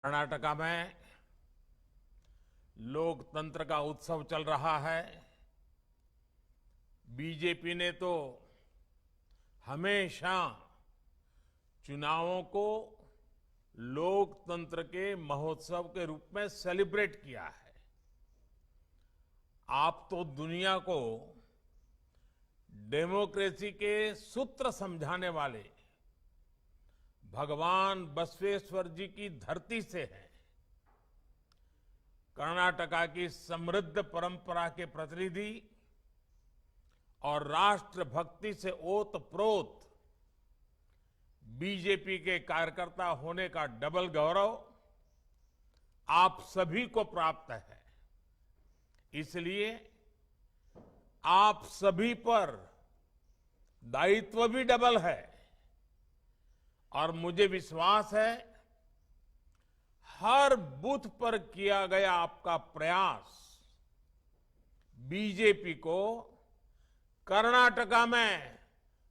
कर्नाटका में लोकतंत्र का उत्सव चल रहा है। बीजेपी ने तो हमेशा चुनावों को लोकतंत्र के महोत्सव के रूप में सेलिब्रेट किया है। आप तो दुनिया को डेमोक्रेसी के सूत्र समझाने वाले भगवान बसवेश्वर जी की धरती से हैं। कर्नाटका की समृद्ध परंपरा के प्रतिनिधि और राष्ट्रभक्ति से ओतप्रोत बीजेपी के कार्यकर्ता होने का डबल गौरव आप सभी को प्राप्त है। इसलिए आप सभी पर दायित्व भी डबल है और मुझे विश्वास है हर बूथ पर किया गया आपका प्रयास बीजेपी को कर्नाटका में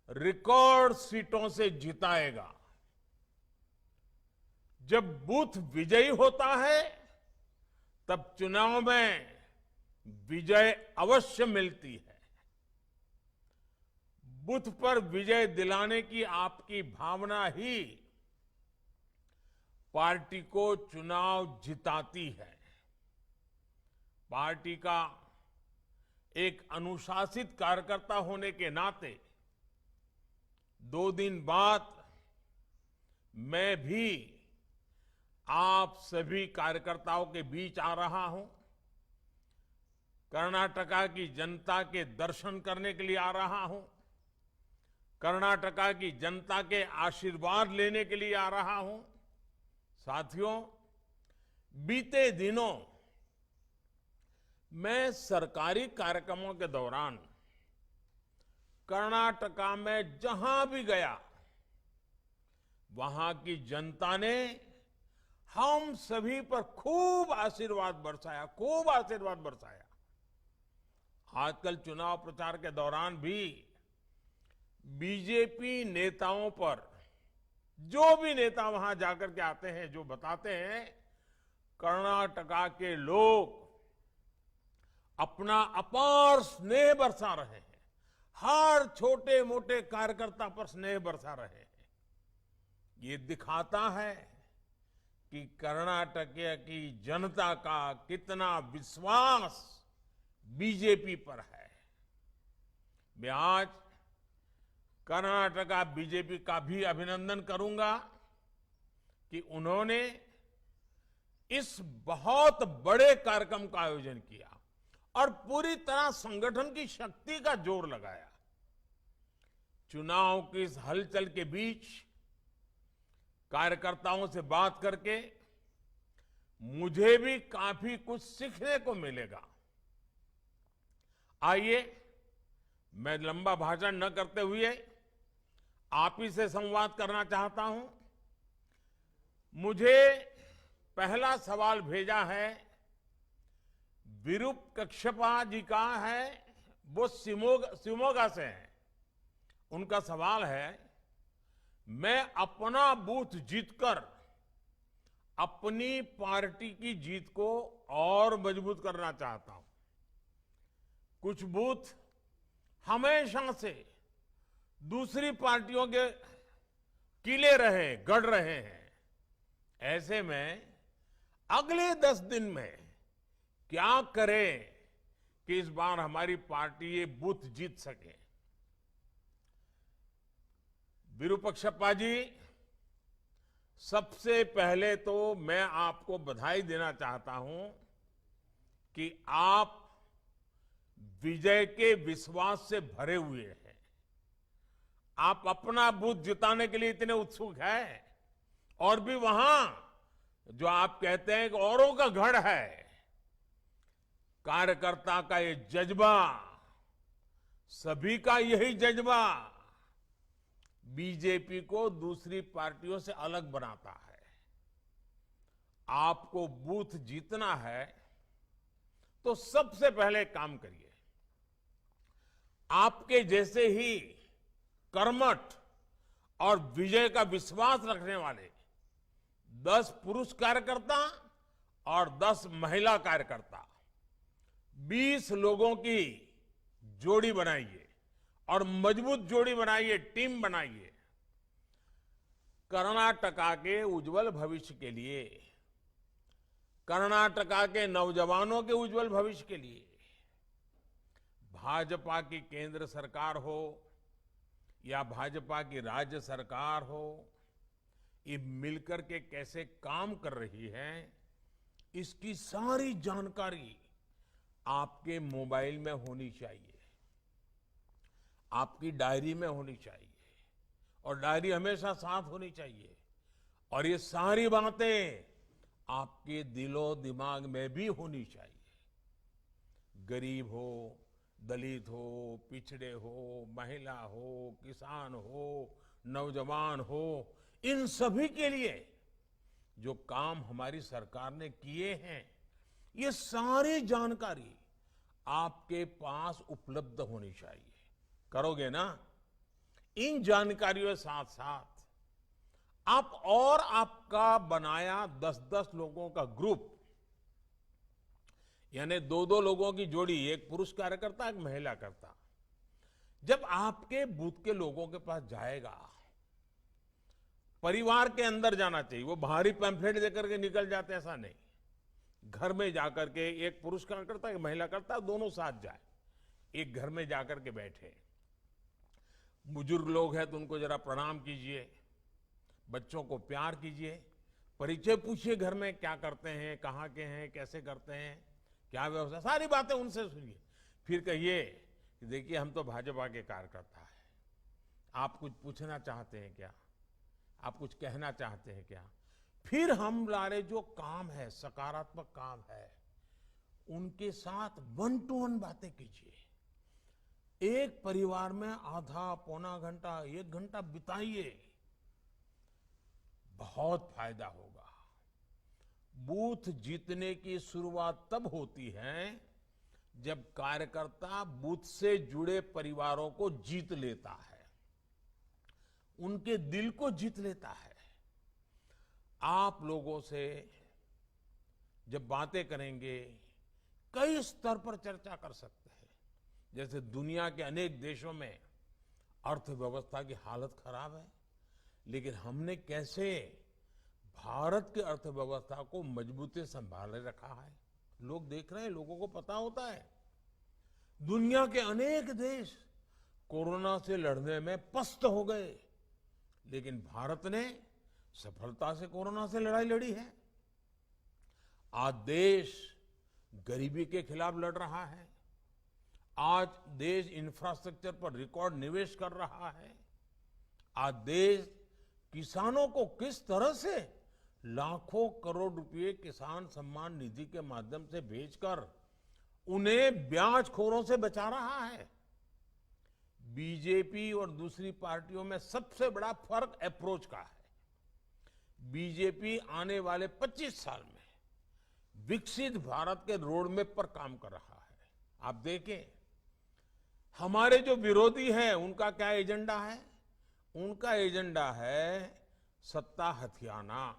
रिकॉर्ड सीटों से जिताएगा। जब बूथ विजयी होता है तब चुनाव में विजय अवश्य मिलती है। बूथ पर विजय दिलाने की आपकी भावना ही पार्टी को चुनाव जिताती है। पार्टी का एक अनुशासित कार्यकर्ता होने के नाते 2 दिन बाद मैं भी आप सभी कार्यकर्ताओं के बीच आ रहा हूं। कर्नाटका की जनता के दर्शन करने के लिए आ रहा हूं। कर्नाटका की जनता के आशीर्वाद लेने के लिए आ रहा हूं। साथियों, बीते दिनों मैं सरकारी कार्यक्रमों के दौरान कर्नाटका में जहां भी गया वहां की जनता ने हम सभी पर खूब आशीर्वाद बरसाया। आजकल चुनाव प्रचार के दौरान भी बीजेपी नेताओं पर जो भी नेता वहां जाकर के आते हैं जो बताते हैं, कर्नाटका के लोग अपना अपार स्नेह बरसा रहे हैं। हर छोटे मोटे कार्यकर्ता पर स्नेह बरसा रहे हैं। ये दिखाता है कि कर्नाटक की जनता का कितना विश्वास बीजेपी पर है। मैं आज कर्नाटका बीजेपी का भी अभिनंदन करूंगा कि उन्होंने इस बहुत बड़े कार्यक्रम का आयोजन किया और पूरी तरह संगठन की शक्ति का जोर लगाया। चुनाव की इस हलचल के बीच कार्यकर्ताओं से बात करके मुझे भी काफी कुछ सीखने को मिलेगा। आइए, मैं लंबा भाषण न करते हुए आप ही से संवाद करना चाहता हूं। मुझे पहला सवाल भेजा है विरूपाक्षप्पा जी का है, वो शिवमोगा से हैं। उनका सवाल है, मैं अपना बूथ जीतकर अपनी पार्टी की जीत को और मजबूत करना चाहता हूं। कुछ बूथ हमेशा से दूसरी पार्टियों के किले गढ़ रहे हैं। ऐसे में अगले 10 दिन में क्या करें कि इस बार हमारी पार्टी ये बूथ जीत सके। विरूपाक्षप्पा जी, सबसे पहले तो मैं आपको बधाई देना चाहता हूं कि आप विजय के विश्वास से भरे हुए हैं। आप अपना बूथ जिताने के लिए इतने उत्सुक हैं और भी वहां जो आप कहते हैं कि औरों का गढ़ है। कार्यकर्ता का ये जज्बा, सभी का यही जज्बा बीजेपी को दूसरी पार्टियों से अलग बनाता है। आपको बूथ जीतना है तो सबसे पहले काम करिए। आपके जैसे ही कर्मठ और विजय का विश्वास रखने वाले 10 पुरुष कार्यकर्ता और 10 महिला कार्यकर्ता, 20 लोगों की जोड़ी बनाइए और मजबूत जोड़ी बनाइए, टीम बनाइए। कर्नाटका के उज्जवल भविष्य के लिए, कर्नाटका के नौजवानों के उज्जवल भविष्य के लिए भाजपा की केंद्र सरकार हो या भाजपा की राज्य सरकार हो, ये मिलकर के कैसे काम कर रही है, इसकी सारी जानकारी आपके मोबाइल में होनी चाहिए, आपकी डायरी में होनी चाहिए, और डायरी हमेशा साथ होनी चाहिए। और ये सारी बातें आपके दिलो दिमाग में भी होनी चाहिए। गरीब हो, दलित हो, पिछड़े हो, महिला हो, किसान हो, नौजवान हो, इन सभी के लिए जो काम हमारी सरकार ने किए हैं, ये सारी जानकारी आपके पास उपलब्ध होनी चाहिए। करोगे ना? इन जानकारियों के साथ साथ आप और आपका बनाया 10-10 लोगों का ग्रुप, यानी 2-2 लोगों की जोड़ी, एक पुरुष कार्यकर्ता, एक महिला करता, जब आपके बूथ के लोगों के पास जाएगा, परिवार के अंदर जाना चाहिए। वो बाहरी पैम्फलेट देकर के निकल जाते, ऐसा नहीं। घर में जाकर के एक पुरुष कार्यकर्ता, एक महिला करता, दोनों साथ जाए, एक घर में जाकर के बैठे। बुजुर्ग लोग हैं तो उनको जरा प्रणाम कीजिए, बच्चों को प्यार कीजिए, परिचय पूछिए, घर में क्या करते हैं, कहाँ के हैं, कैसे करते हैं, क्या व्यवस्था, सारी बातें उनसे सुनिए। फिर कहिए कि देखिए हम तो भाजपा के कार्यकर्ता हैं, आप कुछ पूछना चाहते हैं क्या, आप कुछ कहना चाहते हैं क्या। फिर हम लारे जो काम है, सकारात्मक काम है, उनके साथ 1 to 1 बातें कीजिए। एक परिवार में आधा पौना घंटा, 1 घंटा बिताइए, बहुत फायदा होगा। बूथ जीतने की शुरुआत तब होती है जब कार्यकर्ता बूथ से जुड़े परिवारों को जीत लेता है, उनके दिल को जीत लेता है। आप लोगों से जब बातें करेंगे, कई स्तर पर चर्चा कर सकते हैं। जैसे दुनिया के अनेक देशों में अर्थव्यवस्था की हालत खराब है, लेकिन हमने कैसे भारत की अर्थव्यवस्था को मजबूती से संभाले रखा है, लोग देख रहे हैं, लोगों को पता होता है। दुनिया के अनेक देश कोरोना से लड़ने में पस्त हो गए, लेकिन भारत ने सफलता से कोरोना से लड़ाई लड़ी है। आज देश गरीबी के खिलाफ लड़ रहा है, आज देश इंफ्रास्ट्रक्चर पर रिकॉर्ड निवेश कर रहा है, आज देश किसानों को किस तरह से लाखों करोड़ रुपए किसान सम्मान निधि के माध्यम से भेजकर उन्हें ब्याजखोरों से बचा रहा है। बीजेपी और दूसरी पार्टियों में सबसे बड़ा फर्क अप्रोच का है। बीजेपी आने वाले 25 साल में विकसित भारत के रोडमैप पर काम कर रहा है। आप देखें, हमारे जो विरोधी हैं उनका क्या एजेंडा है? उनका एजेंडा है सत्ता हथियाना।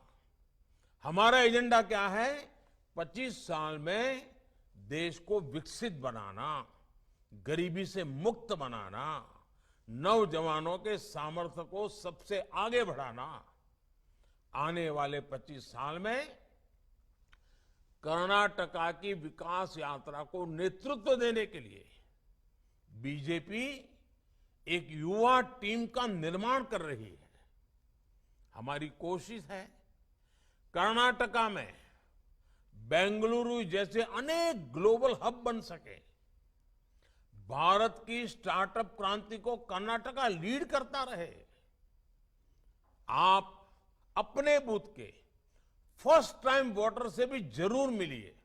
हमारा एजेंडा क्या है? 25 साल में देश को विकसित बनाना, गरीबी से मुक्त बनाना, नौजवानों के सामर्थ्य को सबसे आगे बढ़ाना। आने वाले 25 साल में कर्नाटका की विकास यात्रा को नेतृत्व देने के लिए बीजेपी एक युवा टीम का निर्माण कर रही है। हमारी कोशिश है कर्नाटका में बेंगलुरु जैसे अनेक ग्लोबल हब बन सके। भारत की स्टार्टअप क्रांति को कर्नाटका लीड करता रहे। आप अपने बूथ के फर्स्ट टाइम वोटर से भी जरूर मिलिए,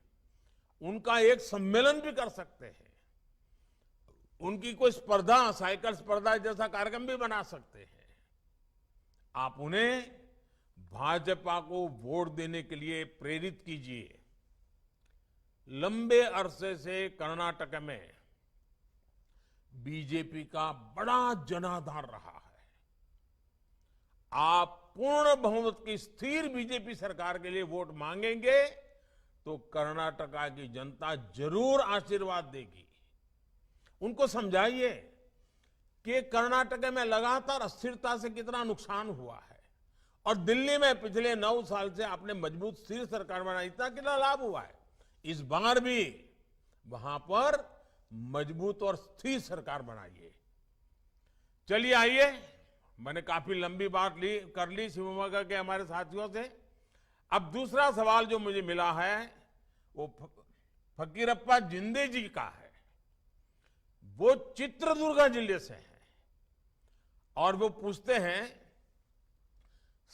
उनका एक सम्मेलन भी कर सकते हैं, उनकी कोई स्पर्धा, साइकिल स्पर्धा जैसा कार्यक्रम भी बना सकते हैं। आप उन्हें भाजपा को वोट देने के लिए प्रेरित कीजिए। लंबे अरसे से कर्नाटक में बीजेपी का बड़ा जनाधार रहा है। आप पूर्ण बहुमत की स्थिर बीजेपी सरकार के लिए वोट मांगेंगे तो कर्नाटका की जनता जरूर आशीर्वाद देगी। उनको समझाइए कि कर्नाटक में लगातार अस्थिरता से कितना नुकसान हुआ है और दिल्ली में पिछले 9 साल से आपने मजबूत स्थिर सरकार बनाई, इतना कितना लाभ हुआ है। इस बार भी वहां पर मजबूत और स्थिर सरकार बनाइए। चलिए आइए, मैंने काफी लंबी बात कर ली शिवमोगा के हमारे साथियों से। अब दूसरा सवाल जो मुझे मिला है वो फकीरप्पा जिंदे जी का है। वो चित्रदुर्ग जिले से हैं और वो पूछते हैं,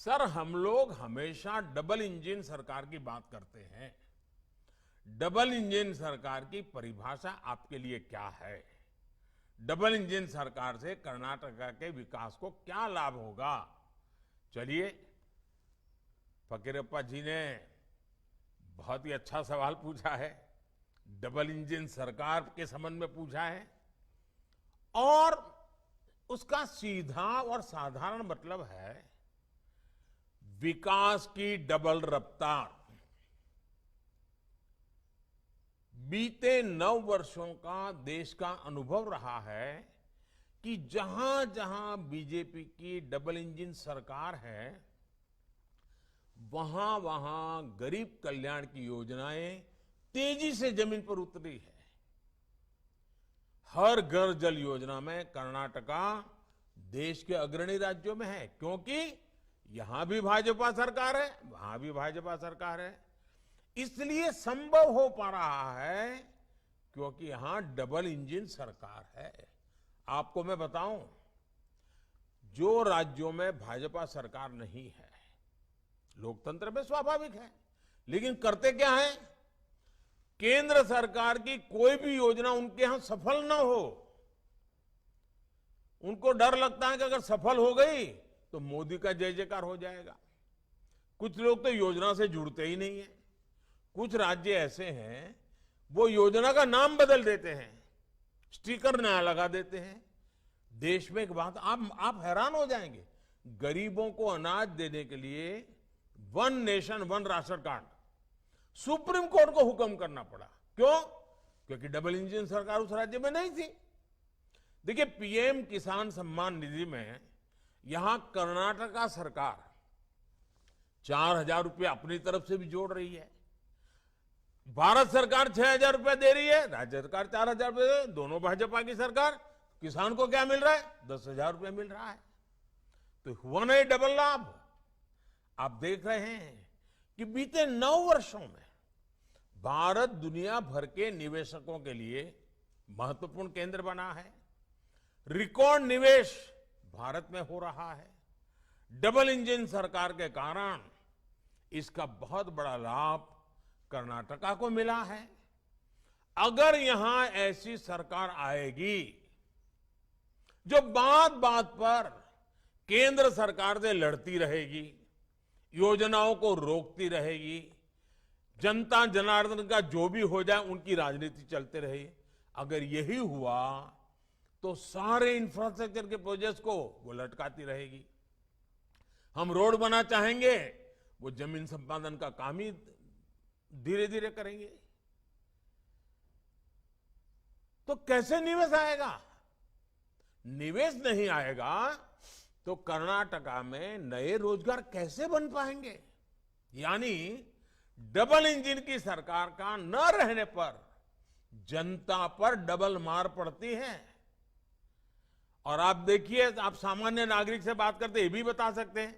सर हम लोग हमेशा डबल इंजन सरकार की बात करते हैं, डबल इंजन सरकार की परिभाषा आपके लिए क्या है? डबल इंजन सरकार से कर्नाटक के विकास को क्या लाभ होगा? चलिए, फकीरप्पा जी ने बहुत ही अच्छा सवाल पूछा है, डबल इंजन सरकार के संबंध में पूछा है और उसका सीधा और साधारण मतलब है विकास की डबल रफ्तार। बीते 9 वर्षों का देश का अनुभव रहा है कि जहां जहां बीजेपी की डबल इंजन सरकार है वहां वहां गरीब कल्याण की योजनाएं तेजी से जमीन पर उतरी है। हर घर जल योजना में कर्नाटका देश के अग्रणी राज्यों में है, क्योंकि यहां भी भाजपा सरकार है, वहां भी भाजपा सरकार है। इसलिए संभव हो पा रहा है क्योंकि यहां डबल इंजन सरकार है। आपको मैं बताऊं, जो राज्यों में भाजपा सरकार नहीं है, लोकतंत्र में स्वाभाविक है, लेकिन करते क्या है, केंद्र सरकार की कोई भी योजना उनके यहां सफल ना हो, उनको डर लगता है कि अगर सफल हो गई तो मोदी का जय जयकार हो जाएगा। कुछ लोग तो योजना से जुड़ते ही नहीं है। कुछ राज्य ऐसे हैं वो योजना का नाम बदल देते हैं, स्टिकर नया लगा देते हैं। देश में एक बात आप हैरान हो जाएंगे, गरीबों को अनाज देने के लिए 1 nation 1 ration card supreme court को हुक्म करना पड़ा। क्यों? क्योंकि डबल इंजन सरकार उस राज्य में नहीं थी। देखिए, पीएम किसान सम्मान निधि में यहां कर्नाटका सरकार 4,000 रुपये अपनी तरफ से भी जोड़ रही है, भारत सरकार 6,000 रुपये दे रही है, राज्य सरकार 4,000 रुपये, दोनों भाजपा की सरकार। किसान को क्या मिल रहा है? 10,000 रुपये मिल रहा है। तो हुआ नहीं डबल लाभ। आप देख रहे हैं कि बीते 9 वर्षों में भारत दुनिया भर के निवेशकों के लिए महत्वपूर्ण केंद्र बना है। रिकॉर्ड निवेश भारत में हो रहा है। डबल इंजन सरकार के कारण इसका बहुत बड़ा लाभ कर्नाटका को मिला है। अगर यहां ऐसी सरकार आएगी जो बात बात पर केंद्र सरकार से लड़ती रहेगी, योजनाओं को रोकती रहेगी, जनता जनार्दन का जो भी हो जाए उनकी राजनीति चलते रहे, अगर यही हुआ तो सारे इंफ्रास्ट्रक्चर के प्रोजेक्ट्स को वो लटकाती रहेगी। हम रोड बना चाहेंगे, वो जमीन संपादन का काम ही धीरे धीरे करेंगे। तो कैसे निवेश आएगा? निवेश नहीं आएगा तो कर्नाटका में नए रोजगार कैसे बन पाएंगे? यानी डबल इंजन की सरकार का न रहने पर जनता पर डबल मार पड़ती है। और आप देखिए, आप सामान्य नागरिक से बात करते ये भी बता सकते हैं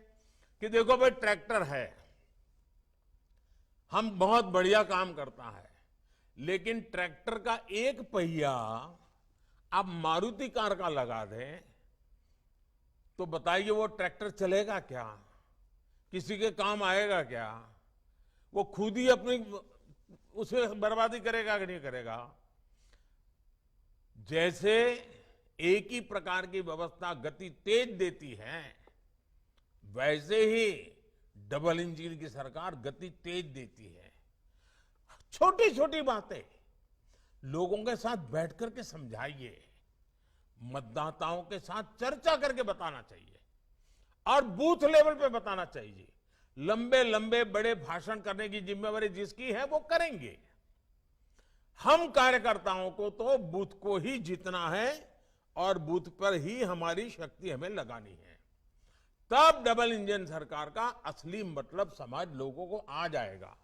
कि देखो भाई, ट्रैक्टर है, हम बहुत बढ़िया काम करता है, लेकिन ट्रैक्टर का एक पहिया आप मारुति कार का लगा दें तो बताइए वो ट्रैक्टर चलेगा क्या? किसी के काम आएगा क्या? वो खुद ही अपनी उसे बर्बादी करेगा कि नहीं करेगा? जैसे एक ही प्रकार की व्यवस्था गति तेज देती है, वैसे ही डबल इंजन की सरकार गति तेज देती है। छोटी छोटी बातें लोगों के साथ बैठ करके समझाइए, मतदाताओं के साथ चर्चा करके बताना चाहिए। और बूथ लेवल पे बताना चाहिए। लंबे लंबे बड़े भाषण करने की जिम्मेवारी जिसकी है वो करेंगे। हम कार्यकर्ताओं को तो बूथ को ही जीतना है और बूथ पर ही हमारी शक्ति हमें लगानी है। तब डबल इंजन सरकार का असली मतलब समाज लोगों को आ जाएगा।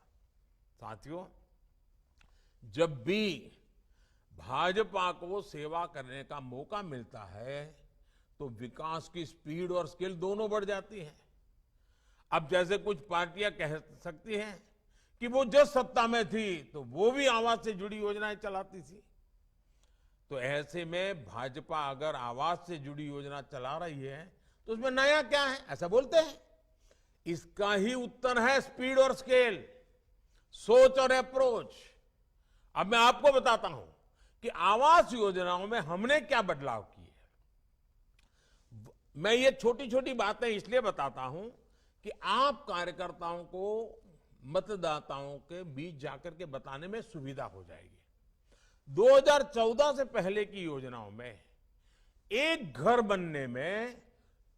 साथियों, जब भी भाजपा को सेवा करने का मौका मिलता है तो विकास की स्पीड और स्केल दोनों बढ़ जाती है। अब जैसे कुछ पार्टियां कह सकती हैं कि वो जब सत्ता में थी तो वो भी आवास से जुड़ी योजनाएं चलाती थी, तो ऐसे में भाजपा अगर आवास से जुड़ी योजना चला रही है तो उसमें नया क्या है, ऐसा बोलते हैं। इसका ही उत्तर है स्पीड और स्केल, सोच और अप्रोच। अब मैं आपको बताता हूं कि आवास योजनाओं में हमने क्या बदलाव किए। मैं ये छोटी छोटी बातें इसलिए बताता हूं कि आप कार्यकर्ताओं को मतदाताओं के बीच जाकर के बताने में सुविधा हो जाएगी। 2014 से पहले की योजनाओं में एक घर बनने में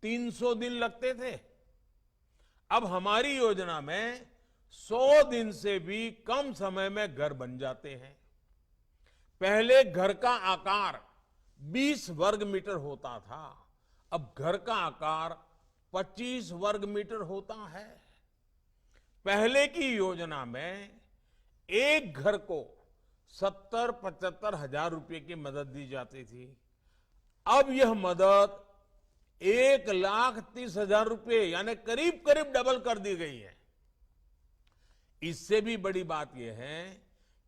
300 दिन लगते थे। अब हमारी योजना में 100 दिन से भी कम समय में घर बन जाते हैं। पहले घर का आकार 20 वर्ग मीटर होता था, अब घर का आकार 25 वर्ग मीटर होता है। पहले की योजना में एक घर को 70-75 हजार रुपए की मदद दी जाती थी। अब यह मदद 1,30,000 रुपए यानी करीब करीब डबल कर दी गई है। इससे भी बड़ी बात यह है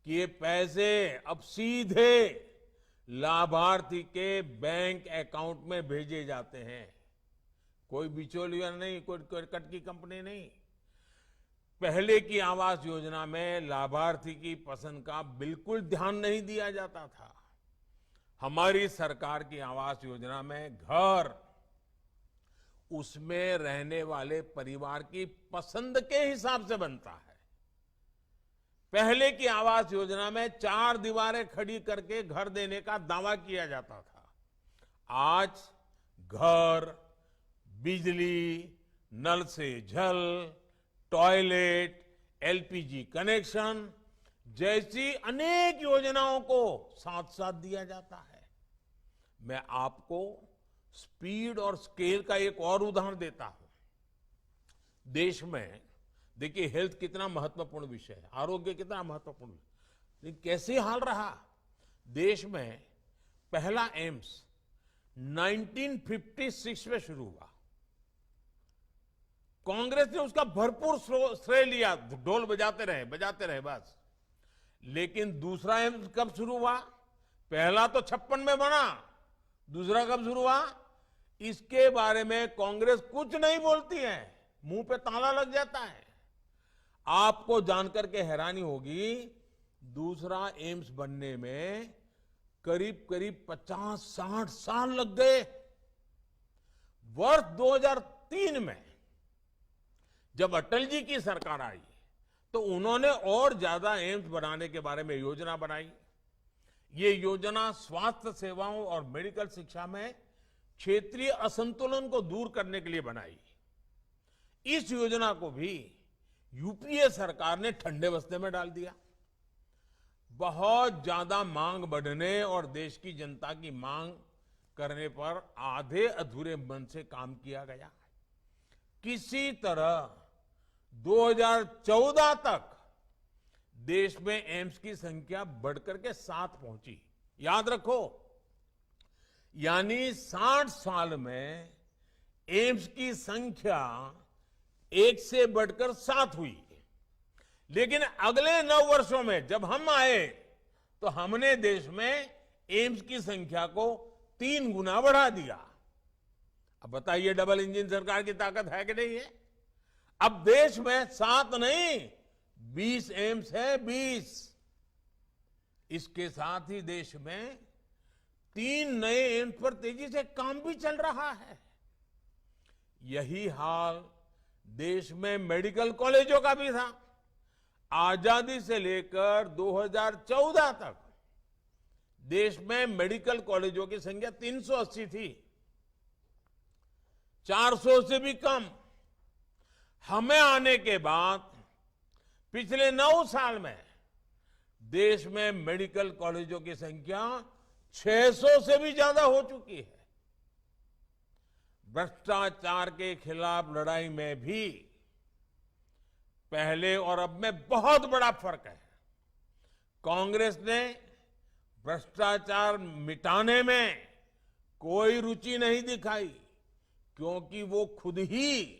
कि ये पैसे अब सीधे लाभार्थी के बैंक अकाउंट में भेजे जाते हैं। कोई बिचौलिया नहीं, कोई कट की कंपनी नहीं। पहले की आवास योजना में लाभार्थी की पसंद का बिल्कुल ध्यान नहीं दिया जाता था। हमारी सरकार की आवास योजना में घर उसमें रहने वाले परिवार की पसंद के हिसाब से बनता है। पहले की आवास योजना में 4 दीवारें खड़ी करके घर देने का दावा किया जाता था। आज घर, बिजली, नल से जल, टॉयलेट, एलपीजी कनेक्शन जैसी अनेक योजनाओं को साथ साथ दिया जाता है। मैं आपको स्पीड और स्केल का एक और उदाहरण देता हूं। देश में देखिए हेल्थ कितना महत्वपूर्ण विषय है, आरोग्य कितना महत्वपूर्ण, लेकिन कैसे हाल रहा। देश में पहला एम्स 1956 में शुरू हुआ। कांग्रेस ने उसका भरपूर श्रेय लिया, ढोल बजाते रहे बस। लेकिन दूसरा एम्स कब शुरू हुआ? पहला तो 56 में बना, दूसरा कब शुरू हुआ इसके बारे में कांग्रेस कुछ नहीं बोलती है, मुंह पे ताला लग जाता है। आपको जानकर के हैरानी होगी, दूसरा एम्स बनने में करीब करीब 50-60 साल लग गए। वर्ष 2003 में जब अटल जी की सरकार आई तो उन्होंने और ज्यादा एम्स बनाने के बारे में योजना बनाई। ये योजना स्वास्थ्य सेवाओं और मेडिकल शिक्षा में क्षेत्रीय असंतुलन को दूर करने के लिए बनाई। इस योजना को भी यूपीए सरकार ने ठंडे बस्ते में डाल दिया। बहुत ज्यादा मांग बढ़ने और देश की जनता की मांग करने पर आधे अधूरे मन से काम किया गया। किसी तरह 2014 तक देश में एम्स की संख्या बढ़कर के 7 पहुंची। याद रखो, यानी 60 साल में एम्स की संख्या 1 से बढ़कर 7 हुई। लेकिन अगले 9 वर्षों में जब हम आए तो हमने देश में एम्स की संख्या को 3 गुना बढ़ा दिया। अब बताइए डबल इंजन सरकार की ताकत है कि नहीं है? अब देश में 7 नहीं 20 एम्स है, 20। इसके साथ ही देश में 3 नए एम्स पर तेजी से काम भी चल रहा है। यही हाल देश में मेडिकल कॉलेजों का भी था। आजादी से लेकर 2014 तक देश में मेडिकल कॉलेजों की संख्या 380 थी। 400 से भी कम। हमें आने के बाद पिछले 9 साल में देश में मेडिकल कॉलेजों की संख्या 600 से भी ज्यादा हो चुकी है। भ्रष्टाचार के खिलाफ लड़ाई में भी पहले और अब में बहुत बड़ा फर्क है। कांग्रेस ने भ्रष्टाचार मिटाने में कोई रुचि नहीं दिखाई, क्योंकि वो खुद ही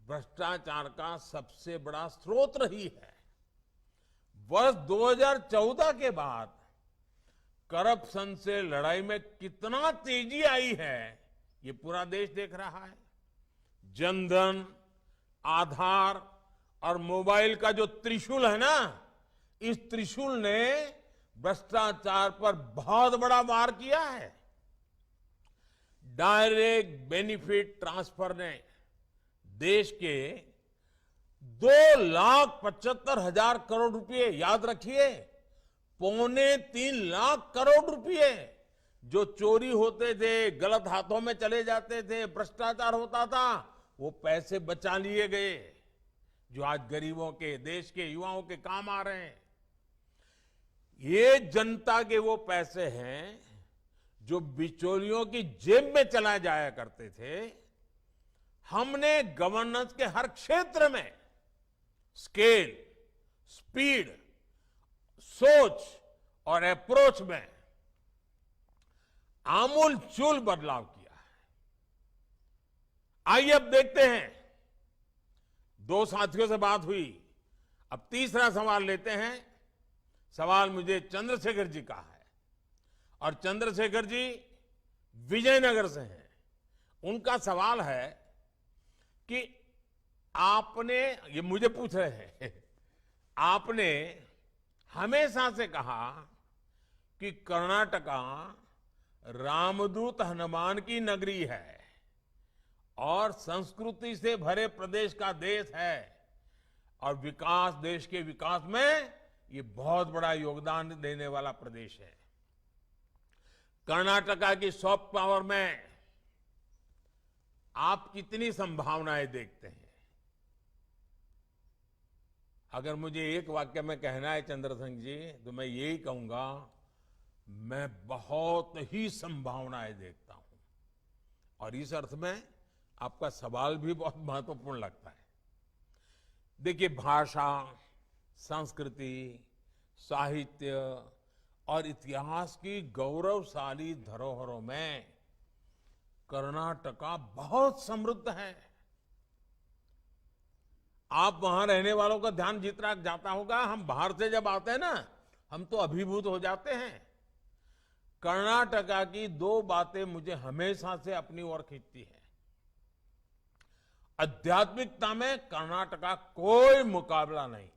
भ्रष्टाचार का सबसे बड़ा स्रोत रही है। वर्ष 2014 के बाद करप्शन से लड़ाई में कितना तेजी आई है, ये पूरा देश देख रहा है। जनधन, आधार और मोबाइल का जो त्रिशूल है ना, इस त्रिशूल ने भ्रष्टाचार पर बहुत बड़ा वार किया है। डायरेक्ट बेनिफिट ट्रांसफर ने देश के 2,75,000 करोड़ रुपए, याद रखिए, 2.25 लाख करोड़ रुपए जो चोरी होते थे, गलत हाथों में चले जाते थे, भ्रष्टाचार होता था, वो पैसे बचा लिए गए, जो आज गरीबों के, देश के युवाओं के काम आ रहे हैं। ये जनता के वो पैसे हैं जो बिचौलियों की जेब में चला जाया करते थे। हमने गवर्नेंस के हर क्षेत्र में स्केल, स्पीड, सोच और अप्रोच में आमूलचूल बदलाव किया है। आइए अब देखते हैं, 2 साथियों से बात हुई, अब तीसरा सवाल लेते हैं। सवाल मुझे चंद्रशेखर जी का है और चंद्रशेखर जी विजयनगर से हैं। उनका सवाल है कि आपने, ये मुझे पूछ रहे हैं, आपने हमेशा से कहा कि कर्नाटका रामदूत हनुमान की नगरी है और संस्कृति से भरे प्रदेश का देश है और विकास, देश के विकास में ये बहुत बड़ा योगदान देने वाला प्रदेश है। कर्नाटका की सॉफ्ट पावर में आप कितनी संभावनाएं देखते हैं? अगर मुझे एक वाक्य में कहना है चंद्रशेखर जी, तो मैं यही कहूंगा, मैं बहुत ही संभावनाएं देखता हूं। और इस अर्थ में आपका सवाल भी बहुत महत्वपूर्ण लगता है। देखिए, भाषा, संस्कृति, साहित्य और इतिहास की गौरवशाली धरोहरों में कर्नाटका बहुत समृद्ध है। आप वहां रहने वालों का ध्यान जितना जाता होगा, हम बाहर से जब आते हैं ना, हम तो अभिभूत हो जाते हैं। कर्नाटका की 2 बातें मुझे हमेशा से अपनी ओर खींचती है। आध्यात्मिकता में कर्नाटका कोई मुकाबला नहीं,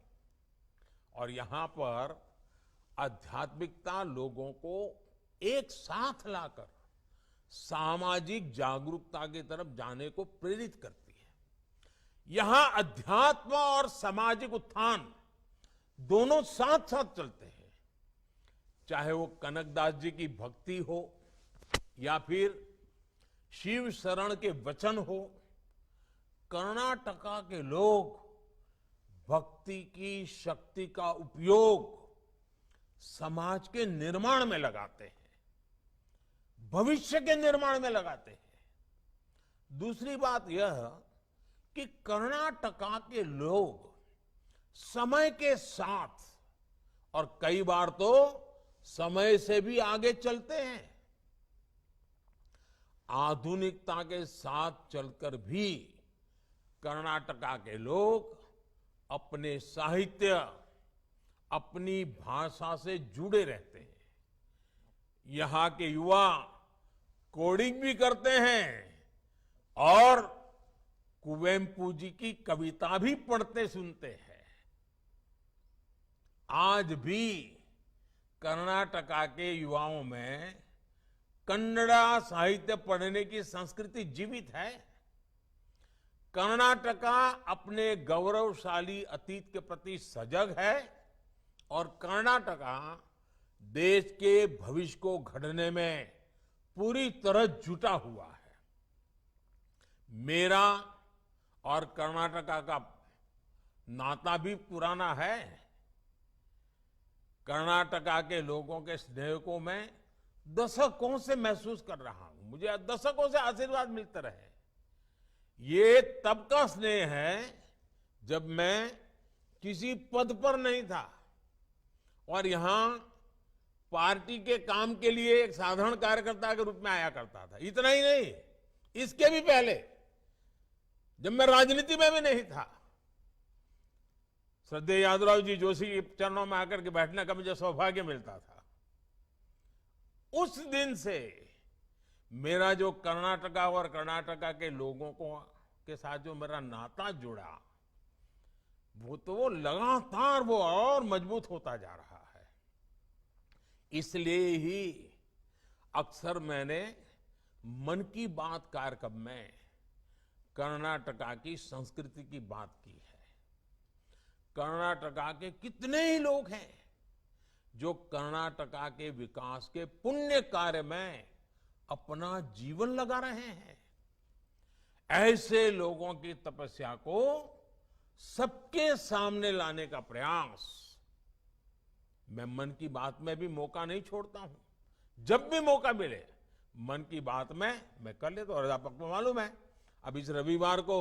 और यहां पर आध्यात्मिकता लोगों को एक साथ लाकर सामाजिक जागरूकता की तरफ जाने को प्रेरित करती है। यहां अध्यात्म और सामाजिक उत्थान दोनों साथ साथ चलते हैं। चाहे वो कनकदास जी की भक्ति हो या फिर शिव शरण के वचन हो, कर्नाटका के लोग भक्ति की शक्ति का उपयोग समाज के निर्माण में लगाते हैं, भविष्य के निर्माण में लगाते हैं। दूसरी बात यह कि कर्नाटका के लोग समय के साथ और कई बार तो समय से भी आगे चलते हैं। आधुनिकता के साथ चलकर भी कर्नाटका के लोग अपने साहित्य, अपनी भाषा से जुड़े रहते हैं। यहां के युवा कोडिंग भी करते हैं और कुवेम्पू जी की कविता भी पढ़ते सुनते हैं। आज भी कर्नाटका के युवाओं में कन्नड़ा साहित्य पढ़ने की संस्कृति जीवित है। कर्नाटका अपने गौरवशाली अतीत के प्रति सजग है और कर्नाटका देश के भविष्य को गढ़ने में पूरी तरह जुटा हुआ है। मेरा और कर्नाटका का नाता भी पुराना है। कर्नाटका के लोगों के स्नेह को मैं दशकों से महसूस कर रहा हूं। मुझे दशकों से आशीर्वाद मिलते रहे। ये तब का स्नेह है जब मैं किसी पद पर नहीं था और यहां पार्टी के काम के लिए एक साधारण कार्यकर्ता के रूप में आया करता था। इतना ही नहीं, इसके भी पहले जब मैं राजनीति में भी नहीं था, श्रद्धेय यादवराव जी जोशी के चरणों में आकर के बैठने का मुझे सौभाग्य मिलता था। उस दिन से मेरा जो कर्नाटका और कर्नाटका के लोगों के साथ जो मेरा नाता जुड़ा, वो लगातार वो और मजबूत होता जा रहा है। इसलिए ही अक्सर मैंने मन की बात कार्यक्रम में कर्नाटका की संस्कृति की बात की है। कर्नाटका के कितने ही लोग हैं जो कर्नाटका के विकास के पुण्य कार्य में अपना जीवन लगा रहे हैं। ऐसे लोगों की तपस्या को सबके सामने लाने का प्रयास मैं मन की बात में भी मौका नहीं छोड़ता हूं। जब भी मौका मिले मन की बात में मैं कर लेता हूं। और आपको मालूम है, अब इस रविवार को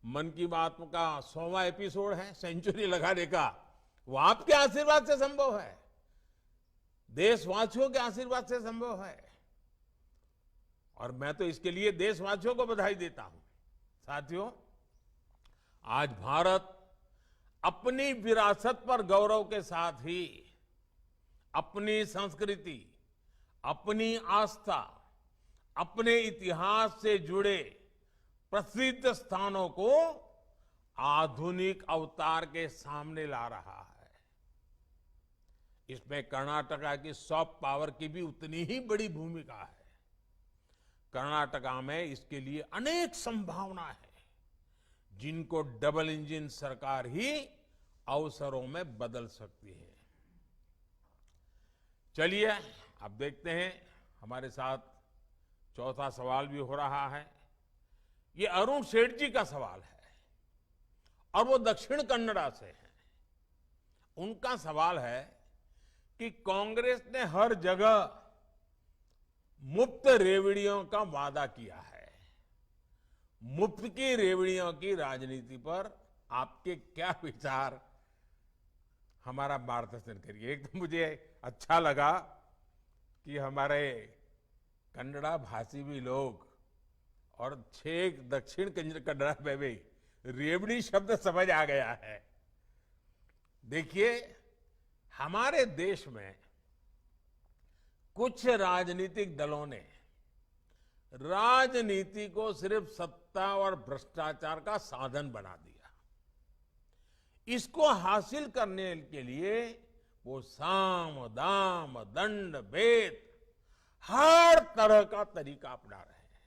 मन की बात का 100वां एपिसोड है, सेंचुरी लगाने का। वो आपके आशीर्वाद से संभव है, देशवासियों के आशीर्वाद से संभव है। और मैं तो इसके लिए देशवासियों को बधाई देता हूं। साथियों, आज भारत अपनी विरासत पर गौरव के साथ ही अपनी संस्कृति, अपनी आस्था, अपने इतिहास से जुड़े प्रसिद्ध स्थानों को आधुनिक अवतार के सामने ला रहा है। इसमें कर्नाटका की सॉफ्ट पावर की भी उतनी ही बड़ी भूमिका है। कर्नाटका में इसके लिए अनेक संभावना है जिनको डबल इंजन सरकार ही अवसरों में बदल सकती है। चलिए अब देखते हैं, हमारे साथ चौथा सवाल भी हो रहा है। ये अरुण सेठ जी का सवाल है और वो दक्षिण कन्नड़ा से हैं। उनका सवाल है कि कांग्रेस ने हर जगह मुफ्त रेवड़ियों का वादा किया है। मुफ्त की रेवड़ियों की राजनीति पर आपके क्या विचार, हमारा मार्गदर्शन करिए। एक तो मुझे अच्छा लगा कि हमारे कन्नड़ा भाषी भी लोग और छेक दक्षिण कन्नड़ा में भी रेवड़ी शब्द समझ आ गया है। देखिए, हमारे देश में कुछ राजनीतिक दलों ने राजनीति को सिर्फ सत्ता और भ्रष्टाचार का साधन बना दिया। इसको हासिल करने के लिए वो साम दाम दंड भेद हर तरह का तरीका अपना रहे हैं।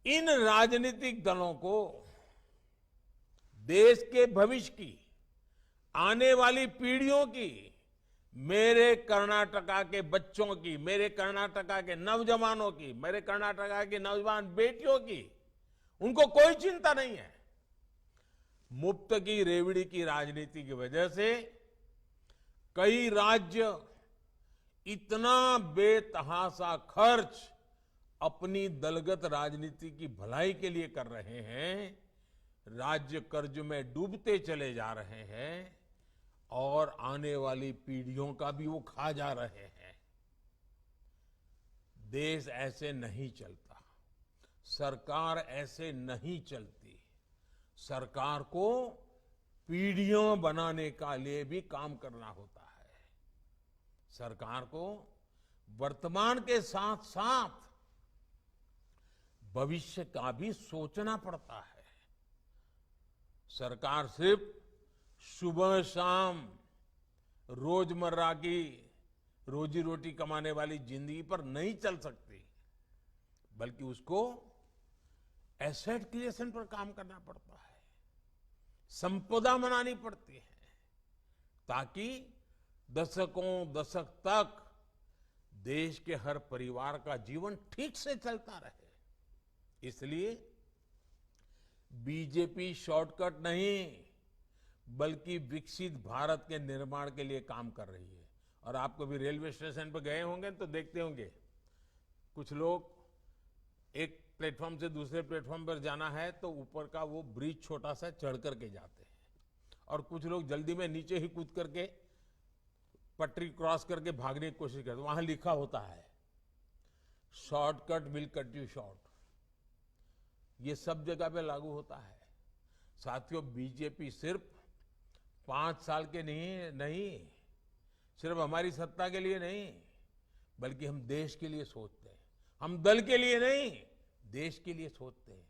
इन राजनीतिक दलों को देश के भविष्य की, आने वाली पीढ़ियों की, मेरे कर्नाटका के बच्चों की, मेरे कर्नाटका के नौजवानों की, मेरे कर्नाटका की नौजवान बेटियों की, उनको कोई चिंता नहीं है। मुफ्त की रेवड़ी की राजनीति की वजह से कई राज्य इतना बेतहाशा खर्च अपनी दलगत राजनीति की भलाई के लिए कर रहे हैं, राज्य कर्ज में डूबते चले जा रहे हैं और आने वाली पीढ़ियों का भी वो खा जा रहे हैं। देश ऐसे नहीं चलता, सरकार ऐसे नहीं चलती। सरकार को पीढ़ियों बनाने का लिए भी काम करना होता है। सरकार को वर्तमान के साथ साथ भविष्य का भी सोचना पड़ता है। सरकार सिर्फ सुबह शाम रोजमर्रा की रोजी रोटी कमाने वाली जिंदगी पर नहीं चल सकती, बल्कि उसको एसेट क्रिएशन पर काम करना पड़ता है, संपदा बनानी पड़ती है, ताकि दशकों दशक तक देश के हर परिवार का जीवन ठीक से चलता रहे। इसलिए बीजेपी शॉर्टकट नहीं, बल्कि विकसित भारत के निर्माण के लिए काम कर रही है। और आप कभी रेलवे स्टेशन पर गए होंगे तो देखते होंगे, कुछ लोग एक प्लेटफॉर्म से दूसरे प्लेटफॉर्म पर जाना है तो ऊपर का वो ब्रिज छोटा सा चढ़ करके जाते हैं, और कुछ लोग जल्दी में नीचे ही कूद करके पटरी क्रॉस करके भागने की कोशिश करते। वहां लिखा होता है, shortcut will cut you short. ये सब जगह पे लागू होता है। साथियों, बीजेपी सिर्फ 5 साल के नहीं, सिर्फ हमारी सत्ता के लिए नहीं, बल्कि हम देश के लिए सोचते हैं। हम दल के लिए नहीं, देश के लिए सोचते हैं।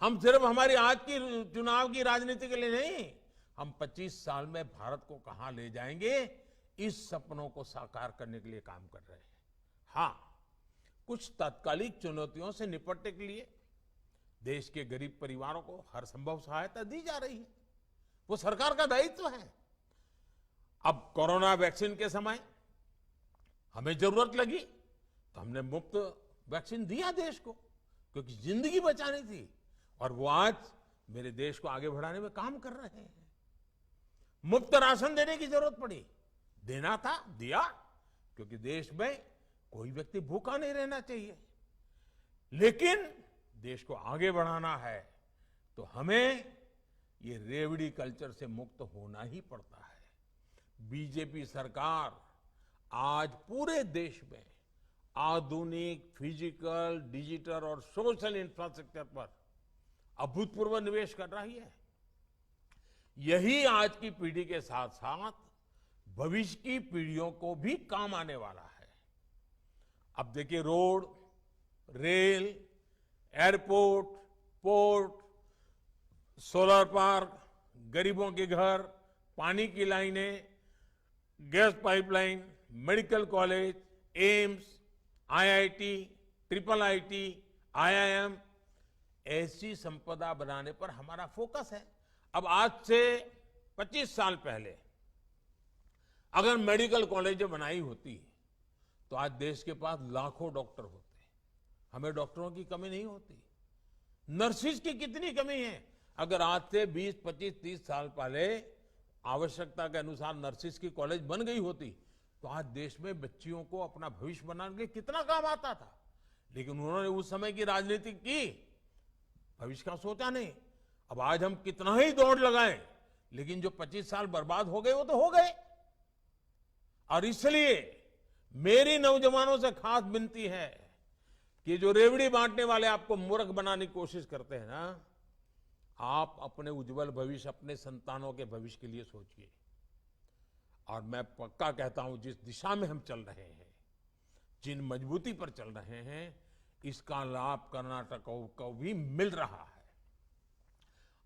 हम सिर्फ हमारी आज की चुनाव की राजनीति के लिए नहीं, हम 25 साल में भारत को कहां ले जाएंगे, इस सपनों को साकार करने के लिए काम कर रहे हैं। हाँ, कुछ तात्कालिक चुनौतियों से निपटने के लिए देश के गरीब परिवारों को हर संभव सहायता दी जा रही है। वो सरकार का दायित्व है। अब कोरोना वैक्सीन के समय हमें जरूरत लगी तो हमने मुफ्त वैक्सीन दिया देश को, क्योंकि जिंदगी बचानी थी। और वो आज मेरे देश को आगे बढ़ाने में काम कर रहे हैं। मुफ्त राशन देने की जरूरत पड़ी, देना था, दिया, क्योंकि देश में कोई व्यक्ति भूखा नहीं रहना चाहिए। लेकिन देश को आगे बढ़ाना है तो हमें ये रेवड़ी कल्चर से मुक्त होना ही पड़ता है। बीजेपी सरकार आज पूरे देश में आधुनिक फिजिकल, डिजिटल और सोशल इंफ्रास्ट्रक्चर पर अभूतपूर्व निवेश कर रही है। यही आज की पीढ़ी के साथ साथ भविष्य की पीढ़ियों को भी काम आने वाला है। अब देखिए, road, rail, airport, port, solar park, गरीबों के घर, पानी की लाइनें, gas pipeline, medical college, AIIMS, IIT, triple IT, IIM, ऐसी संपदा बनाने पर हमारा फोकस है। अब आज से 25 साल पहले अगर मेडिकल कॉलेज बनाई होती तो आज देश के पास लाखों डॉक्टर होते। हमें डॉक्टरों की कमी नहीं होती। नर्सिस की कितनी कमी है। अगर आज से 20, 25, 30 साल पहले आवश्यकता के अनुसार नर्सिस की कॉलेज बन गई होती तो आज देश में बच्चियों को अपना भविष्य बनाने के लिए कितना काम आता था। लेकिन उन्होंने उस समय की राजनीति की, भविष्य का सोचा नहीं। अब आज हम कितना ही दौड़ लगाएं, लेकिन जो 25 साल बर्बाद हो गए वो तो हो गए। और इसलिए मेरी नौजवानों से खास विनती है कि जो रेवड़ी बांटने वाले आपको मूर्ख बनाने की कोशिश करते हैं ना, आप अपने उज्जवल भविष्य, अपने संतानों के भविष्य के लिए सोचिए। और मैं पक्का कहता हूं, जिस दिशा में हम चल रहे हैं, जिन मजबूती पर चल रहे हैं, इसका लाभ कर्नाटक को भी मिल रहा है।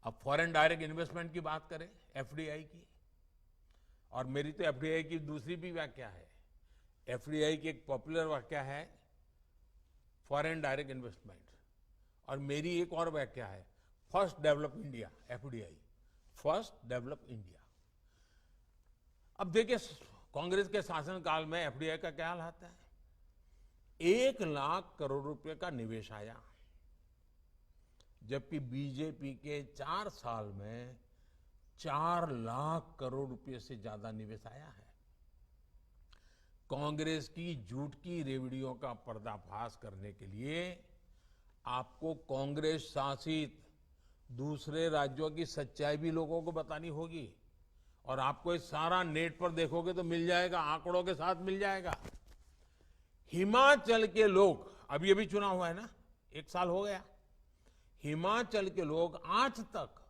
अब फॉरेन डायरेक्ट इन्वेस्टमेंट की बात करें, एफडीआई की, और मेरी तो एफडीआई की दूसरी भी व्याख्या है। एफडीआई की एक पॉपुलर व्याख्या है फॉरेन डायरेक्ट इन्वेस्टमेंट, और मेरी एक और व्याख्या है first develop India, FDI, first develop India. अब देखिए, कांग्रेस के शासनकाल में एफडीआई का क्या हाल आता है। 1 लाख करोड़ रुपए का निवेश आया, जबकि बीजेपी के 4 साल में 4 लाख करोड़ रुपए से ज्यादा निवेश आया है। कांग्रेस की झूठ की रेवड़ियों का पर्दाफाश करने के लिए आपको कांग्रेस शासित दूसरे राज्यों की सच्चाई भी लोगों को बतानी होगी। और आपको ये सारा नेट पर देखोगे तो मिल जाएगा, आंकड़ों के साथ मिल जाएगा। हिमाचल के लोग, अभी अभी चुनाव हुआ है ना, 1 साल हो गया, हिमाचल के लोग आज तक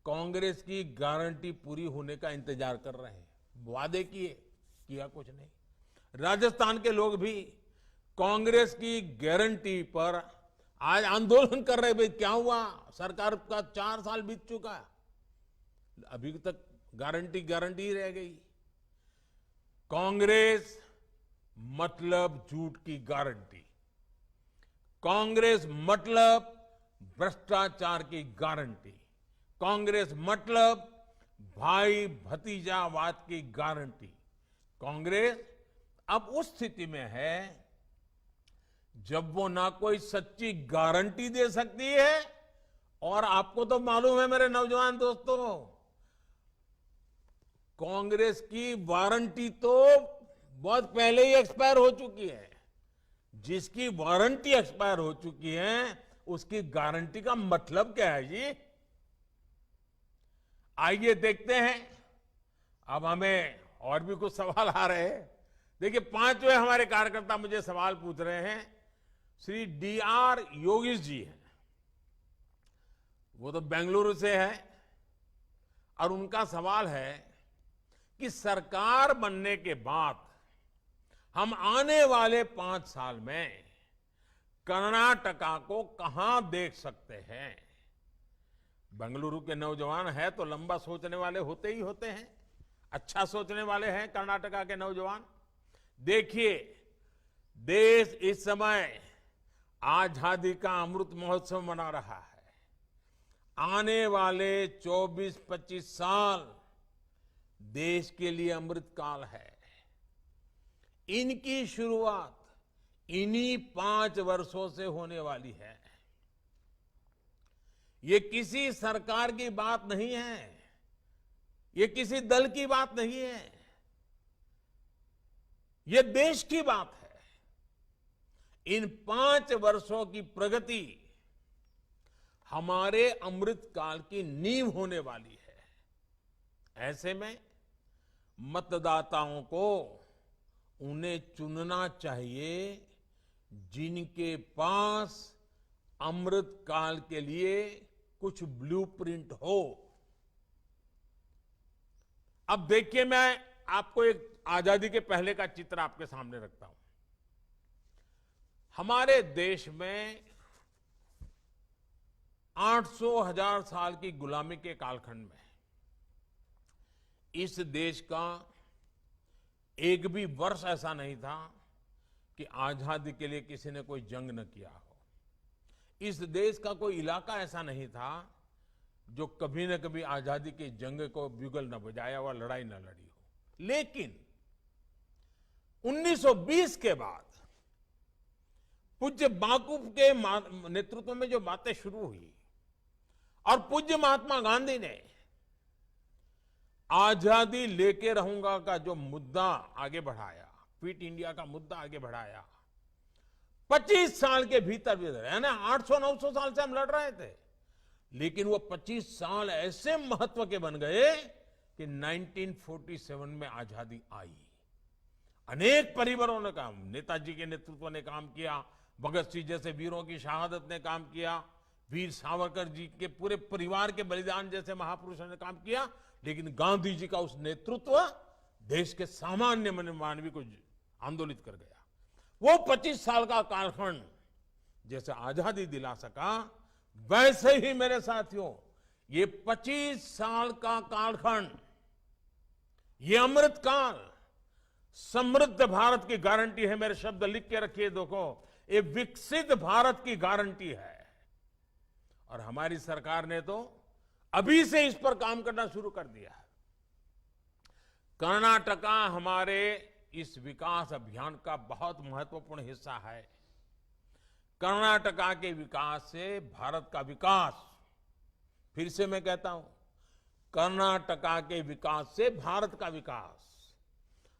कांग्रेस की गारंटी पूरी होने का इंतजार कर रहे हैं। वादे किया कुछ नहीं। राजस्थान के लोग भी कांग्रेस की गारंटी पर आज आंदोलन कर रहे। भाई क्या हुआ, सरकार का 4 साल बीत चुका, अभी तक गारंटी ही रह गई। कांग्रेस मतलब झूठ की गारंटी, कांग्रेस मतलब भ्रष्टाचार की गारंटी, कांग्रेस मतलब भाई भतीजावाद की गारंटी। कांग्रेस अब उस स्थिति में है जब वो ना कोई सच्ची गारंटी दे सकती है, और आपको तो मालूम है मेरे नौजवान दोस्तों, कांग्रेस की वारंटी तो बहुत पहले ही एक्सपायर हो चुकी है। जिसकी वारंटी एक्सपायर हो चुकी है उसकी गारंटी का मतलब क्या है जी? आइए देखते हैं। अब हमें और भी कुछ सवाल आ रहे हैं। देखिए, 5वें हमारे कार्यकर्ता मुझे सवाल पूछ रहे हैं। श्री DR योगेश जी हैं, वो तो बेंगलुरु से है, और उनका सवाल है कि सरकार बनने के बाद हम आने वाले 5 साल में कर्नाटका को कहां देख सकते हैं? बेंगलुरु के नौजवान है तो लंबा सोचने वाले होते ही होते हैं, अच्छा सोचने वाले हैं कर्नाटका के नौजवान। देखिए, देश इस समय आजादी का अमृत महोत्सव मना रहा है। आने वाले 24-25 साल देश के लिए अमृत काल है। इनकी शुरुआत इन्हीं 5 वर्षों से होने वाली है। ये किसी सरकार की बात नहीं है, ये किसी दल की बात नहीं है, ये देश की बात है। इन 5 वर्षों की प्रगति हमारे अमृत काल की नींव होने वाली है। ऐसे में मतदाताओं को उन्हें चुनना चाहिए जिनके पास अमृत काल के लिए कुछ ब्लूप्रिंट हो। अब देखिए, मैं आपको एक आजादी के पहले का चित्र आपके सामने रखता हूं। हमारे देश में 800,000 साल की गुलामी के कालखंड में इस देश का एक भी वर्ष ऐसा नहीं था कि आजादी के लिए किसी ने कोई जंग न किया हो। इस देश का कोई इलाका ऐसा नहीं था जो कभी न कभी आजादी की जंग को ब्यूगल न बजाया हुआ, लड़ाई न लड़ी हो। लेकिन 1920 के बाद पूज्य बापू के नेतृत्व में जो बातें शुरू हुई और पूज्य महात्मा गांधी ने आजादी लेके रहूंगा का जो मुद्दा आगे बढ़ाया, क्विट इंडिया का मुद्दा आगे बढ़ाया, 25 साल के भीतर है ना। 800-900 साल से हम लड़ रहे थे, लेकिन वो 25 साल ऐसे महत्व के बन गए कि 1947 में आजादी आई। अनेक परिवारों ने काम, नेताजी के नेतृत्व ने काम किया, भगत सिंह जैसे वीरों की शहादत ने काम किया, वीर सावरकर जी के पूरे परिवार के बलिदान जैसे महापुरुषों ने काम किया, लेकिन गांधी जी का उस नेतृत्व देश के सामान्य मानवी को आंदोलित कर गया। वो 25 साल का कालखंड जैसे आजादी दिला सका, वैसे ही मेरे साथियों ये 25 साल का कालखंड, ये अमृत काल समृद्ध भारत की गारंटी है। मेरे शब्द लिख के रखिए, देखो, ये विकसित भारत की गारंटी है। और हमारी सरकार ने तो अभी से इस पर काम करना शुरू कर दिया है। कर्नाटका हमारे इस विकास अभियान का बहुत महत्वपूर्ण हिस्सा है। कर्नाटका के विकास से भारत का विकास, फिर से मैं कहता हूं, कर्नाटका के विकास से भारत का विकास,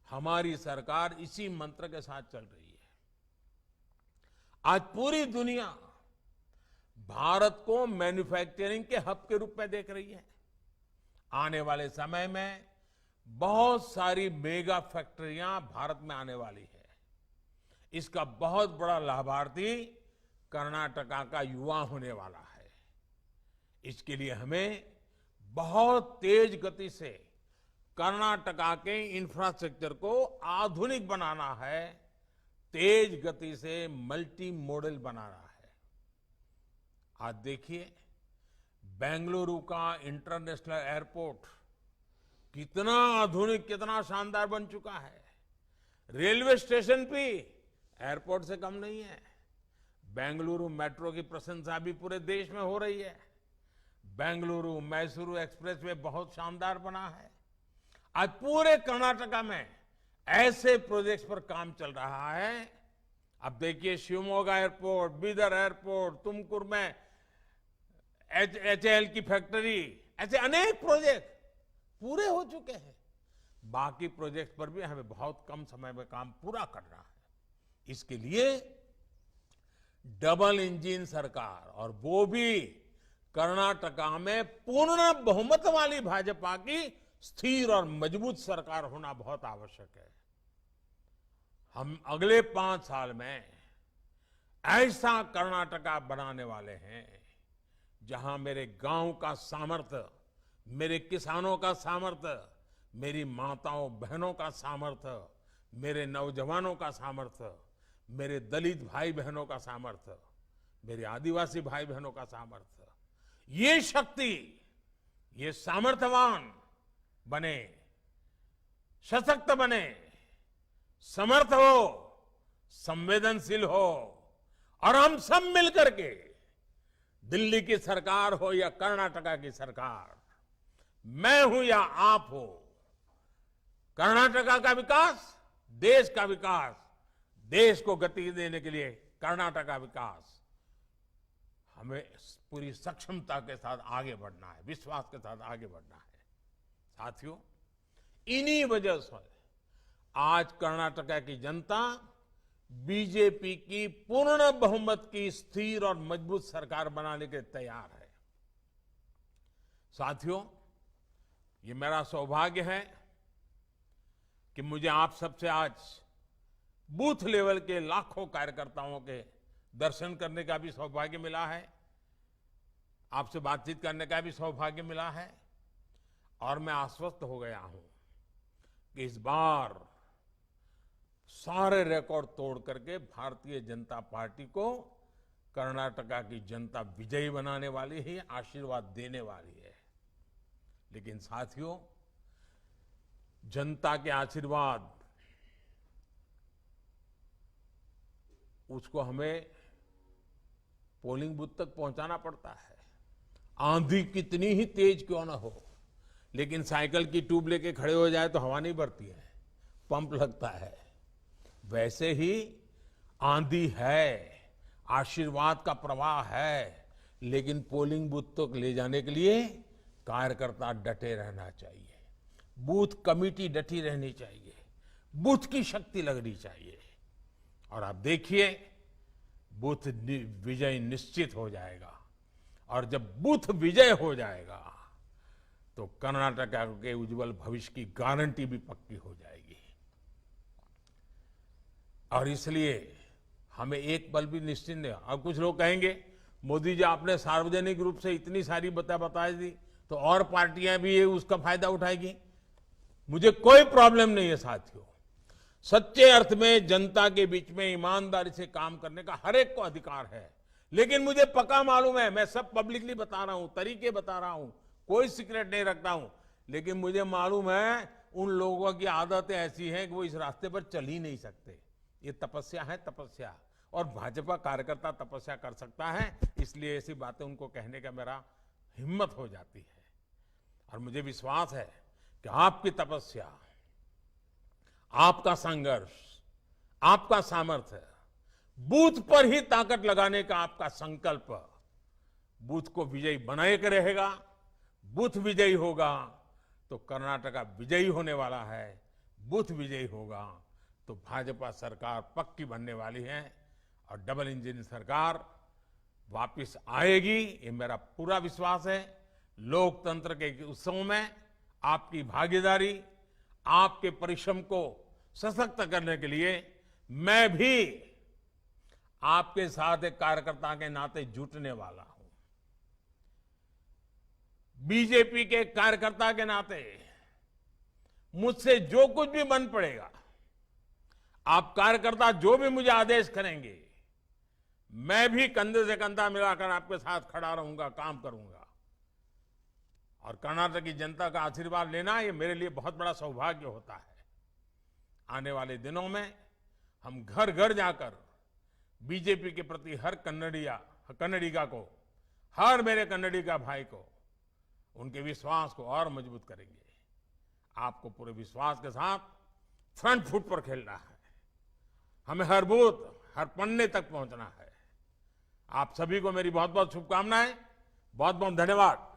हमारी सरकार इसी मंत्र के साथ चल रही है। आज पूरी दुनिया भारत को मैन्युफैक्चरिंग के हब के रूप में देख रही है। आने वाले समय में बहुत सारी मेगा फैक्ट्रियां भारत में आने वाली है। इसका बहुत बड़ा लाभार्थी कर्नाटका का युवा होने वाला है। इसके लिए हमें बहुत तेज गति से कर्नाटका के इंफ्रास्ट्रक्चर को आधुनिक बनाना है, तेज गति से मल्टी मॉडल बनाना है। आज देखिए, बेंगलुरु का इंटरनेशनल एयरपोर्ट कितना आधुनिक, कितना शानदार बन चुका है। रेलवे स्टेशन भी एयरपोर्ट से कम नहीं है। बेंगलुरु मेट्रो की प्रशंसा भी पूरे देश में हो रही है। बेंगलुरु मैसूरू एक्सप्रेसवे बहुत शानदार बना है। आज पूरे कर्नाटका में ऐसे प्रोजेक्ट्स पर काम चल रहा है। अब देखिए शिवमोगा एयरपोर्ट, बीदर एयरपोर्ट, तुमकुर में HAL की फैक्ट्री, ऐसे अनेक प्रोजेक्ट पूरे हो चुके हैं। बाकी प्रोजेक्ट पर भी हमें बहुत कम समय में काम पूरा करना है। इसके लिए डबल इंजन सरकार, और वो भी कर्नाटका में पूर्ण बहुमत वाली भाजपा की स्थिर और मजबूत सरकार होना बहुत आवश्यक है। हम अगले 5 साल में ऐसा कर्नाटका बनाने वाले हैं जहां मेरे गांव का सामर्थ्य, मेरे किसानों का सामर्थ्य, मेरी माताओं बहनों का सामर्थ्य, मेरे नौजवानों का सामर्थ्य, मेरे दलित भाई बहनों का सामर्थ्य, मेरे आदिवासी भाई बहनों का सामर्थ्य, ये शक्ति, ये सामर्थ्यवान बने, सशक्त बने, समर्थ हो, संवेदनशील हो, और हम सब मिलकर के दिल्ली की सरकार हो या कर्नाटका की सरकार, मैं हूं या आप हो, कर्नाटका का विकास, देश का विकास, देश को गति देने के लिए कर्नाटक का विकास, हमें पूरी सक्षमता के साथ आगे बढ़ना है, विश्वास के साथ आगे बढ़ना है। साथियों, इन्हीं वजह से आज कर्नाटका की जनता बीजेपी की पूर्ण बहुमत की स्थिर और मजबूत सरकार बनाने के तैयार है। साथियों, ये मेरा सौभाग्य है कि मुझे आप सबसे आज बूथ लेवल के लाखों कार्यकर्ताओं के दर्शन करने का भी सौभाग्य मिला है, आपसे बातचीत करने का भी सौभाग्य मिला है, और मैं आश्वस्त हो गया हूं कि इस बार सारे रिकॉर्ड तोड़ करके भारतीय जनता पार्टी को कर्नाटका की जनता विजयी बनाने वाली है, आशीर्वाद देने वाली है। लेकिन साथियों, जनता के आशीर्वाद उसको हमें पोलिंग बूथ तक पहुंचाना पड़ता है। आंधी कितनी ही तेज क्यों ना हो, लेकिन साइकिल की ट्यूब लेके खड़े हो जाए तो हवा नहीं भरती है, पंप लगता है। वैसे ही आंधी है, आशीर्वाद का प्रवाह है, लेकिन पोलिंग बूथ तक ले जाने के लिए कार्यकर्ता डटे रहना चाहिए, बूथ कमेटी डटी रहनी चाहिए, बूथ की शक्ति लगनी चाहिए। और आप देखिए, बूथ विजय निश्चित हो जाएगा, और जब बूथ विजय हो जाएगा तो कर्नाटका के उज्जवल भविष्य की गारंटी भी पक्की हो जाएगी। और इसलिए हमें एक पल भी निश्चिंत नहीं। अब कुछ लोग कहेंगे, मोदी जी आपने सार्वजनिक रूप से इतनी सारी बता दी तो और पार्टियां भी उसका फायदा उठाएगी। मुझे कोई प्रॉब्लम नहीं है साथियों, सच्चे अर्थ में जनता के बीच में ईमानदारी से काम करने का हर एक को अधिकार है। लेकिन मुझे पक्का मालूम है, मैं सब पब्लिकली बता रहा हूं, तरीके बता रहा हूं, कोई सीक्रेट नहीं रखता हूं, लेकिन मुझे मालूम है उन लोगों की आदतें ऐसी हैं कि वो इस रास्ते पर चल ही नहीं सकते। ये तपस्या है, तपस्या, और भाजपा कार्यकर्ता तपस्या कर सकता है, इसलिए ऐसी बातें उनको कहने का मेरा हिम्मत हो जाती है। और मुझे विश्वास है कि आपकी तपस्या, आपका संघर्ष, आपका सामर्थ्य, बूथ पर ही ताकत लगाने का आपका संकल्प बूथ को विजयी बनाए के रहेगा। बूथ विजयी होगा तो कर्नाटका विजयी होने वाला है, बूथ विजयी होगा तो भाजपा सरकार पक्की बनने वाली है, और डबल इंजन सरकार वापस आएगी, ये मेरा पूरा विश्वास है। लोकतंत्र के उत्सव में आपकी भागीदारी, आपके परिश्रम को सशक्त करने के लिए मैं भी आपके साथ एक कार्यकर्ता के नाते जुटने वाला हूं। बीजेपी के कार्यकर्ता के नाते मुझसे जो कुछ भी बन पड़ेगा, आप कार्यकर्ता जो भी मुझे आदेश करेंगे, मैं भी कंधे से कंधा मिलाकर आपके साथ खड़ा रहूंगा, काम करूंगा। और कर्नाटक की जनता का आशीर्वाद लेना, ये मेरे लिए बहुत बड़ा सौभाग्य होता है। आने वाले दिनों में हम घर घर जाकर बीजेपी के प्रति हर कन्नडिगा को, हर मेरे कन्नडिगा भाई को, उनके विश्वास को और मजबूत करेंगे। आपको पूरे विश्वास के साथ फ्रंट फुट पर खेलना है। हमें हर बूथ, हर पन्ने तक पहुंचना है। आप सभी को मेरी बहुत बहुत शुभकामनाएं, बहुत बहुत धन्यवाद।